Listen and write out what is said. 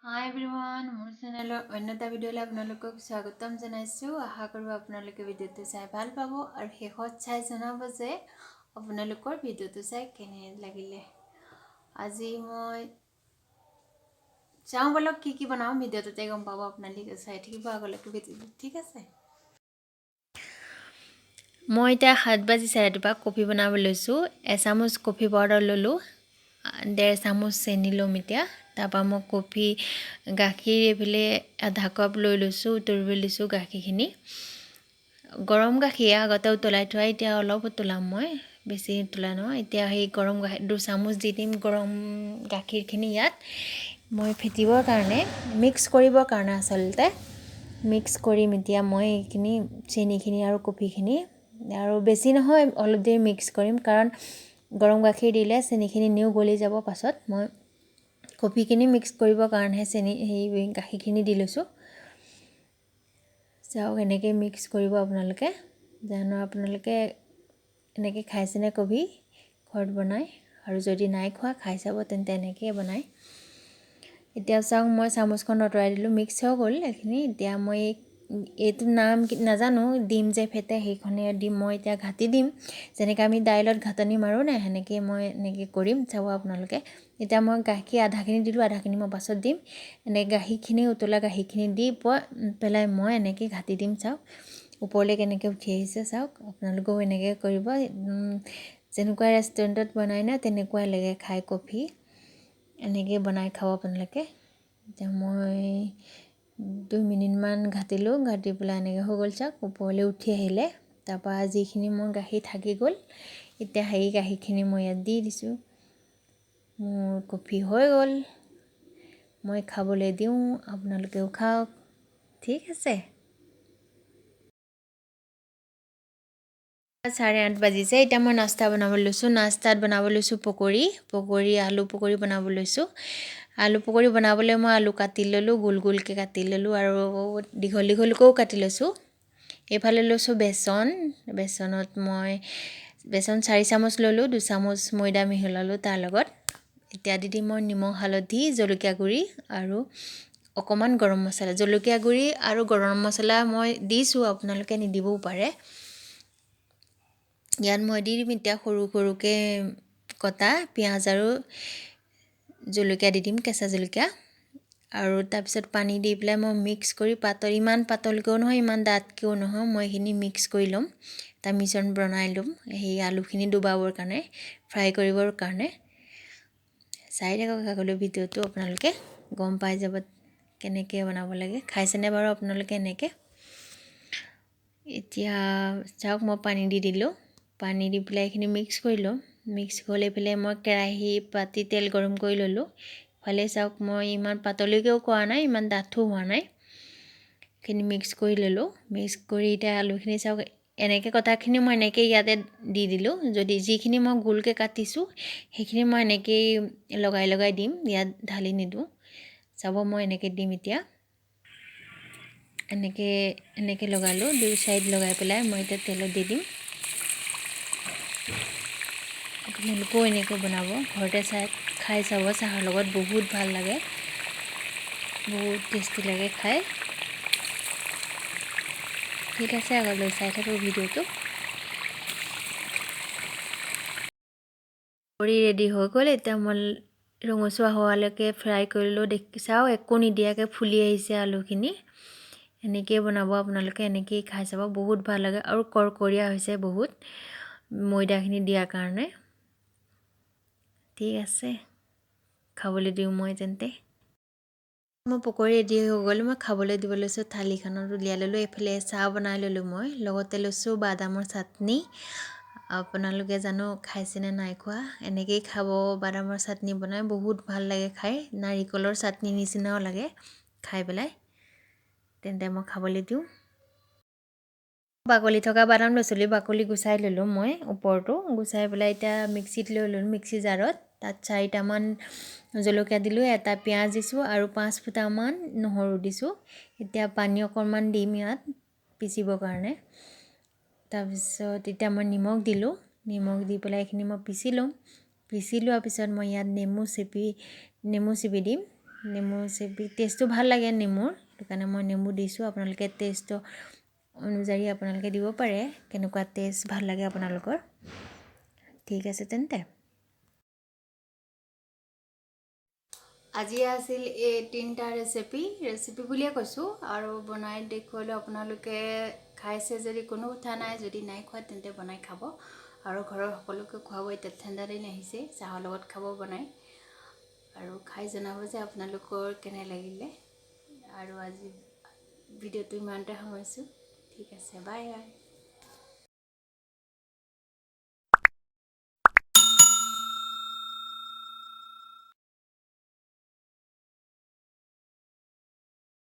হাই everyone, মোৰ চেনেলৰ অন্য এটা ভিডিঅ'লৈ আপোনালোকক স্বাগতম জনাইছোঁ। আশা কৰোঁ আপোনালোকে ভিডিঅ'টো চাই ভাল পাব আৰু শেষত চাই জনাব যে আপোনালোকৰ ভিডিঅ'টো চাই কেনে লাগিলে। আজি মই চাওঁ বলক কি বনাওঁ, ভিডিঅ'টোতে গম পাব। আপোনালোকে চাই থাকিব আগলৈকে ভিডিঅ'টো, ঠিক আছে। মই এতিয়া 7 বাজিছে ৰাতিপুৱা কফি বনাব লৈছোঁ। এচামুচ কফি পাউডাৰ ল'লোঁ, 1.5 চামুচ চেনি ল'ম এতিয়া। তাৰপৰা মই কফি গাখীৰ এইফালে আধা কাপ লৈ লৈছোঁ, উতলিবলৈ দিছোঁ গাখীৰখিনি। গৰম গাখীৰ আগতে উতলাই থোৱা, এতিয়া অলপ উতলাম মই, বেছি উতলা নহয়। এতিয়া সেই গৰম গাখীৰ 2 চামুচ দি দিম গৰম গাখীৰখিনি ইয়াত। মই ফেটিবৰ কাৰণে, মিক্স কৰিবৰ কাৰণে আচলতে মিক্স কৰিম এতিয়া মই এইখিনি চেনিখিনি আৰু কফিখিনি, আৰু বেছি নহয় অলপ দেৰি মিক্স কৰিম, কাৰণ গৰম গাখীৰ দিলে চেনিখিনি নিও গলি যাব। পাছত মই কফিখিনি মিক্স কৰিবৰ কাৰণেহে সেই গাখীৰখিনি দি লৈছোঁ। চাওক এনেকৈ মিক্স কৰিব আপোনালোকে। জানো আপোনালোকে এনেকৈ খাইছেনে কফি ঘৰত বনাই, আৰু যদি নাই খোৱা খাই চাব তেন্তে এনেকৈ বনাই। এতিয়া চাওক মই চামুচখন আঁতৰাই দিলোঁ, মিক্স হৈ গ'ল এইখিনি। এতিয়া মই এইটো নাম নাজানো, ডিম যে ফেটে সেইখনে ডিম মই এতিয়া ঘাটি দিম, যেনেকৈ আমি দাইলত ঘাটনি মাৰোঁ নাই, সেনেকৈ মই এনেকৈ কৰিম। চাব আপোনালোকে। এতিয়া মই গাখীৰ আধাখিনি দিলোঁ, আধাখিনি মই পাছত দিম। এনেকৈ গাখীৰখিনি উতলা গাখীৰখিনি দি পেলাই মই এনেকৈ ঘাটি দিম। চাওক ওপৰলৈ কেনেকৈ উঠি আহিছে, চাওক আপোনালোকেও এনেকৈ কৰিব। যেনেকুৱা ৰেষ্টুৰেণ্টত বনাই না তেনেকুৱাই লাগে খাই কফি, এনেকৈ বনাই খাব আপোনালোকে। এতিয়া মই 2 মিনিটমান ঘাটিলোঁ, ঘাটি পেলাই এনেকৈ হৈ গ'ল। চাওক ওপৰলৈ উঠি আহিলে। তাৰপৰা যিখিনি মোৰ গাখীৰ থাকি গ'ল, এতিয়া সেই গাখীৰখিনি মই ইয়াত দি দিছোঁ। মোৰ কফি হৈ গ'ল, মই খাবলৈ দিওঁ, আপোনালোকেও খাওক, ঠিক আছে। 8:30 বাজিছে। এতিয়া মই নাস্তা বনাব লৈছোঁ। নাস্তাত বনাব লৈছোঁ পকৰি, আলু পকৰি বনাব লৈছোঁ। আলু পকৰি বনাবলৈ মই আলু কাটি ল'লোঁ, গোল গোলকৈ কাটি ল'লোঁ, আৰু দীঘল দীঘলকৈও কাটি লৈছোঁ। এইফালে লৈছোঁ বেচনত মই 4 চামুচ ল'লোঁ, 2 চামুচ ময়দা মিহলালোঁ তাৰ লগত। এতিয়া দি দিম মই নিমখ, হালধি, জলকীয়া গুড়ি আৰু অকণমান গৰম মছলা। জলকীয়া গুড়ি আৰু গৰম মছলা মই দিছোঁ, আপোনালোকে নিদিবও পাৰে। ইয়াত মই দি দিম এতিয়া সৰু সৰুকৈ কটা পিঁয়াজ আৰু জলকীয়া দি দিম, কেঁচা জলকীয়া। আৰু তাৰপিছত পানী দি পেলাই মই মিক্স কৰি ইমান পাতলকৈও নহয়, ইমান ডাঠকৈও নহয়, মই এইখিনি মিক্স কৰি ল'ম। এটা মিশ্ৰণ বনাই ল'ম সেই আলুখিনি ডুবাবৰ কাৰণে, ফ্ৰাই কৰিবৰ কাৰণে। চাই থাকক আগলৈ ভিডিঅ'টো, আপোনালোকে গম পাই যাব কেনেকৈ বনাব লাগে। খাইছেনে বাৰু আপোনালোকে এনেকৈ? এতিয়া চাওক মই পানী দি দিলোঁ, পানী দি পেলাই এইখিনি মিক্স কৰি ল'ম। মিক্স কৰি পেলাই মই কেৰাহী পাতি তেল গৰম কৰি ল'লোঁ। ইফালে চাওক মই ইমান পাতলিকৈও কৰা নাই, ইমান ডাঠো হোৱা নাই। এইখিনি মিক্স কৰি ল'লোঁ। মিক্স কৰি এতিয়া আলুখিনি চাওক এনেকৈ কটাখিনি মই এনেকৈ ইয়াতে দি দিলোঁ। যিখিনি মই গোলকৈ কাটিছোঁ সেইখিনি মই এনেকৈয়ে লগাই লগাই দিম, ইয়াত ঢালি নিদিওঁ। চাব মই এনেকৈ দিম এতিয়া, এনেকৈ লগালোঁ। 2 চাইড লগাই পেলাই মই এতিয়া তেলত দি দিম। আপোনালোকেও এনেকৈ বনাব, ঘৰতে খাই চাব, চাহৰ লগত বহুত ভাল লাগে, বহুত টেষ্টি লাগে খাই। ঠিক আছে, আগলৈ চাই থাকোঁ ভিডিঅ'টো। পকৰি ৰেডি হৈ গ'ল। এতিয়া মই ৰঙচুৱা হোৱালৈকে ফ্ৰাই কৰিলোঁ। চাওঁ একো নিদিয়াকৈ ফুলি আহিছে আলুখিনি। এনেকৈয়ে বনাব আপোনালোকে, এনেকৈয়ে খাই চাব, বহুত ভাল লাগে আৰু কৰকৰীয়া হৈছে বহুত, ময়দাখিনি দিয়াৰ কাৰণে। ঠিক আছে, খাবলৈ দিওঁ মই তেন্তে। মই পকৰি ৰেডি হৈ গ'ল, মই খাবলৈ দিব লৈছোঁ। থালিখনত উলিয়াই ল'লোঁ। এইফালে চাহ বনাই ল'লোঁ মই, লগতে লৈছোঁ বাদামৰ চাটনি। আপোনালোকে জানো খাইছেনে নাই খোৱা, এনেকৈয়ে খাব। বাদামৰ চাটনি বনাই বহুত ভাল লাগে খাই, নাৰিকলৰ চাটনি নিচিনাও লাগে খাই পেলাই। তেন্তে মই খাবলৈ দিওঁ। বাকলি থকা বাদাম লৈছিলোঁ, বাকলি গুচাই ল'লোঁ মই, ওপৰটো গুচাই পেলাই এতিয়া মিক্সিত লৈ ল'লোঁ, মিক্সি জাৰত। তাত 4টামান জলকীয়া দিলোঁ, এটা পিঁয়াজ দিছোঁ আৰু 5 ফুটামান নহৰু দিছোঁ। এতিয়া পানী অকণমান দিম ইয়াত পিচিবৰ কাৰণে। তাৰপিছত এতিয়া মই নিমখ দিলোঁ, নিমখ দি পেলাই এইখিনি মই পিচি ল'ম। পিচি লোৱাৰ পিছত মই ইয়াত নেমু চেপি দিম। নেমু চেপি টেষ্টটো ভাল লাগে নেমুৰ, সেইটো কাৰণে মই নেমু দিছোঁ। আপোনালোকে টেষ্টটো অনুযায়ী আপোনালোকে দিব পাৰে, কেনেকুৱা টেষ্ট ভাল লাগে আপোনালোকৰ। ঠিক আছে তেন্তে। আজি আছিল এই 3টা ৰেচিপি বুলিয়ে কৈছোঁ, আৰু বনাই দেখুৱালে আপোনালোকে খাইছে যদি কোনো কথা নাই, যদি নাই খোৱা তেন্তে বনাই খাব, আৰু ঘৰৰ সকলোকে খুৱাব। এতিয়া ঠাণ্ডা দিন আহিছে, চাহৰ লগত খাব বনাই, আৰু খাই জনাব যে আপোনালোকৰ কেনে লাগিলে। আৰু আজি ভিডিঅ'টো ইমানতে সামৰিছোঁ। ঠিক আছে, বাই বাই।